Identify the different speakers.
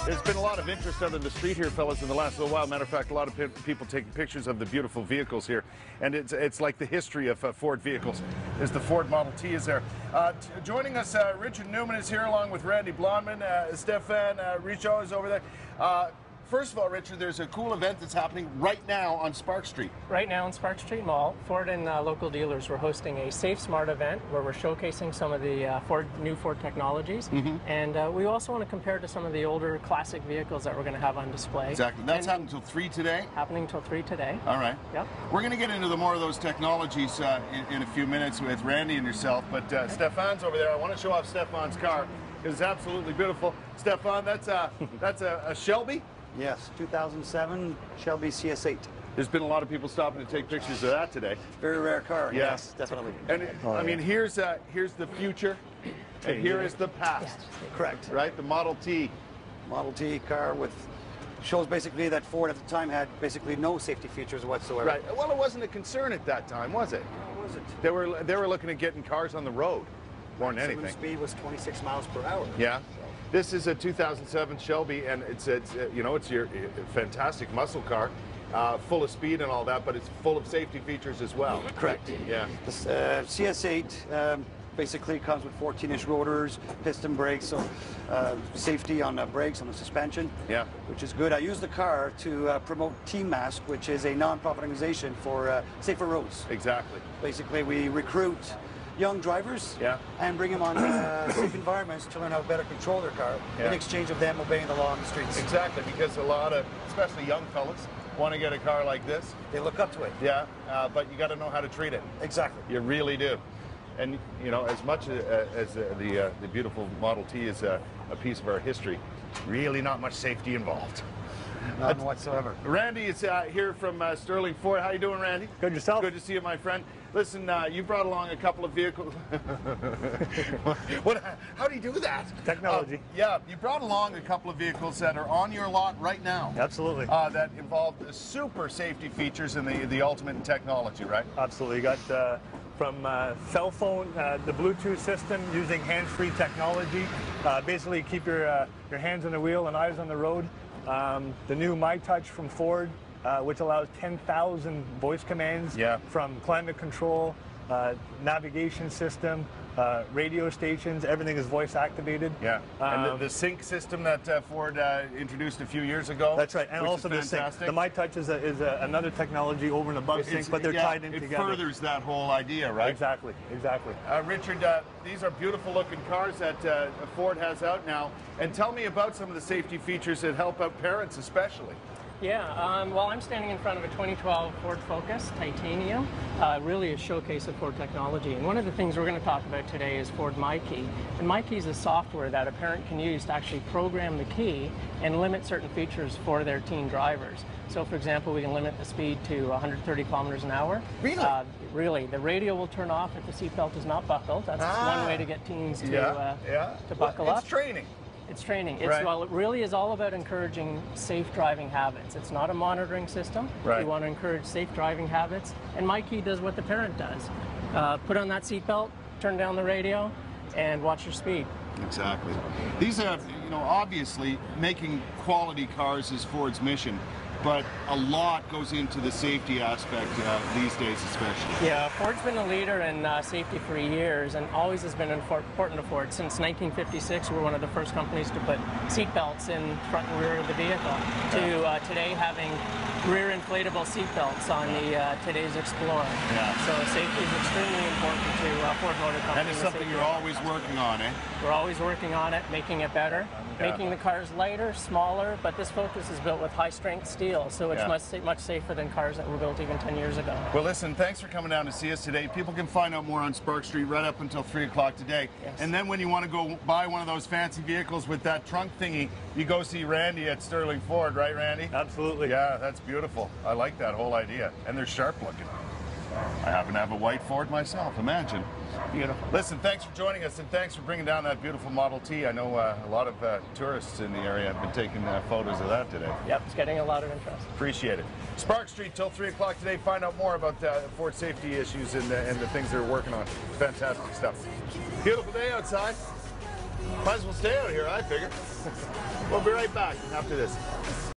Speaker 1: There's been a lot of interest out in the street here, fellas, in the last little while. Matter of fact, a lot of people taking pictures of the beautiful vehicles here, and it's like the history of Ford vehicles. There's the Ford Model T is there. Joining us, Richard Newman is here along with Randy Blondman. Stefan Richo is over there. First of all, Richard, there's a cool event that's happening right now on Spark Street.
Speaker 2: Right now on Spark Street Mall, Ford and local dealers, we're hosting a Safe Smart event where we're showcasing some of the new Ford technologies. And we also want to compare to some of the older classic vehicles that we're going to have on display.
Speaker 1: Exactly. That's happening until 3 today?
Speaker 2: Happening until 3 today.
Speaker 1: All right.
Speaker 2: Yep.
Speaker 1: We're going to get into more of those technologies in a few minutes with Randy and yourself, but Stefan's over there. I want to show off Stefan's car because it's absolutely beautiful. Stefan, that's a Shelby?
Speaker 3: Yes, 2007 Shelby CS8.
Speaker 1: There's been a lot of people stopping to take pictures of that today.
Speaker 3: Very rare car. Yes, definitely.
Speaker 1: And I mean, here's the future, and here is the past.
Speaker 3: Correct.
Speaker 1: Right, the Model T.
Speaker 3: Model T car shows basically that Ford at the time had basically no safety features whatsoever.
Speaker 1: Right. Well, it wasn't a concern at that time, was it?
Speaker 3: Or was it?
Speaker 1: They were looking at getting cars on the road more than anything.
Speaker 3: Maximum speed was 26 miles per hour.
Speaker 1: Yeah. This is a 2007 Shelby, and it's your fantastic muscle car, full of speed and all that, but it's full of safety features as well.
Speaker 3: Correct.
Speaker 1: Yeah.
Speaker 3: This CS8 basically comes with 14-inch rotors, piston brakes, so safety on the brakes, on the suspension.
Speaker 1: Yeah.
Speaker 3: Which is good. I use the car to promote M.A.S.C, which is a non-profit organization for safer roads.
Speaker 1: Exactly.
Speaker 3: Basically, we recruit young drivers and bring them on safe environments to learn how to better control their car in exchange of them obeying the law on the streets.
Speaker 1: Exactly, because a lot of, especially young fellas, want to get a car like this.
Speaker 3: They look up to it.
Speaker 1: Yeah, but you got to know how to treat it.
Speaker 3: Exactly.
Speaker 1: You really do. And you know, as much as the beautiful Model T is a piece of our history, really not much safety involved.
Speaker 3: None whatsoever.
Speaker 1: Randy is here from Sterling Ford. How you doing, Randy?
Speaker 4: Good, yourself?
Speaker 1: Good to see you, my friend. Listen, you brought along a couple of vehicles. How do you do that?
Speaker 4: Technology.
Speaker 1: Yeah, you brought along a couple of vehicles that are on your lot right now.
Speaker 4: Absolutely.
Speaker 1: That involve the super safety features and the ultimate in technology, right?
Speaker 4: Absolutely. You got from cell phone, the Bluetooth system using hands-free technology. Basically, keep your hands on the wheel and eyes on the road. The new MyTouch from Ford, which allows 10,000 voice commands from climate control, navigation system, radio stations. Everything is voice activated.
Speaker 1: Yeah, and the sync system that Ford introduced a few years ago.
Speaker 4: That's right, and also the sync. The MyTouch is another technology over and above sync, but they're tied in together.
Speaker 1: It furthers that whole idea, right?
Speaker 4: Exactly, exactly.
Speaker 1: Richard, these are beautiful looking cars that Ford has out now. And tell me about some of the safety features that help out parents especially.
Speaker 2: Yeah, well, I'm standing in front of a 2012 Ford Focus Titanium, really a showcase of Ford technology. And one of the things we're going to talk about today is Ford My-Key. And My-Key is a software that a parent can use to actually program the key and limit certain features for their teen drivers. So, for example, we can limit the speed to 130 kilometers an hour.
Speaker 1: Really?
Speaker 2: Really. The radio will turn off if the seatbelt is not buckled. That's one way to get teens to buckle up.
Speaker 1: It's training.
Speaker 2: It's training. Well, it really is all about encouraging safe driving habits. It's not a monitoring system.
Speaker 1: Right.
Speaker 2: We want to encourage safe driving habits. And My-Key does what the parent does. Put on that seatbelt, turn down the radio, and watch your speed.
Speaker 1: Exactly. These are, obviously making quality cars is Ford's mission. But a lot goes into the safety aspect these days especially.
Speaker 2: Yeah, Ford's been a leader in safety for years and always has been important to Ford. Since 1956, we're one of the first companies to put seat belts in front and rear of the vehicle, to today having rear inflatable seat belts on the today's Explorer.
Speaker 1: Yeah.
Speaker 2: So safety is extremely important to Ford Motor Company.
Speaker 1: And it's something you're always working on, eh?
Speaker 2: We're always working on it, making it better, making the cars lighter, smaller, but this Focus is built with high-strength steel, so it's much safer than cars that were built even 10 years ago.
Speaker 1: Well, listen, thanks for coming down to see us today. People can find out more on Spark Street right up until 3 o'clock today.
Speaker 2: Yes.
Speaker 1: And then when you want to go buy one of those fancy vehicles with that trunk thingy, you go see Randy at Sterling Ford, right, Randy?
Speaker 4: Absolutely.
Speaker 1: Yeah, that's beautiful. I like that whole idea. And they're sharp looking. I happen to have a white Ford myself, imagine.
Speaker 2: Beautiful.
Speaker 1: Listen, thanks for joining us, and thanks for bringing down that beautiful Model T. I know a lot of tourists in the area have been taking photos of that today.
Speaker 2: Yep, it's getting a lot of interest.
Speaker 1: Appreciate it. Spark Street till 3 o'clock today. Find out more about Ford safety issues and the things they're working on. Fantastic stuff. Beautiful day outside. Might as well stay out here, I figure. We'll be right back after this.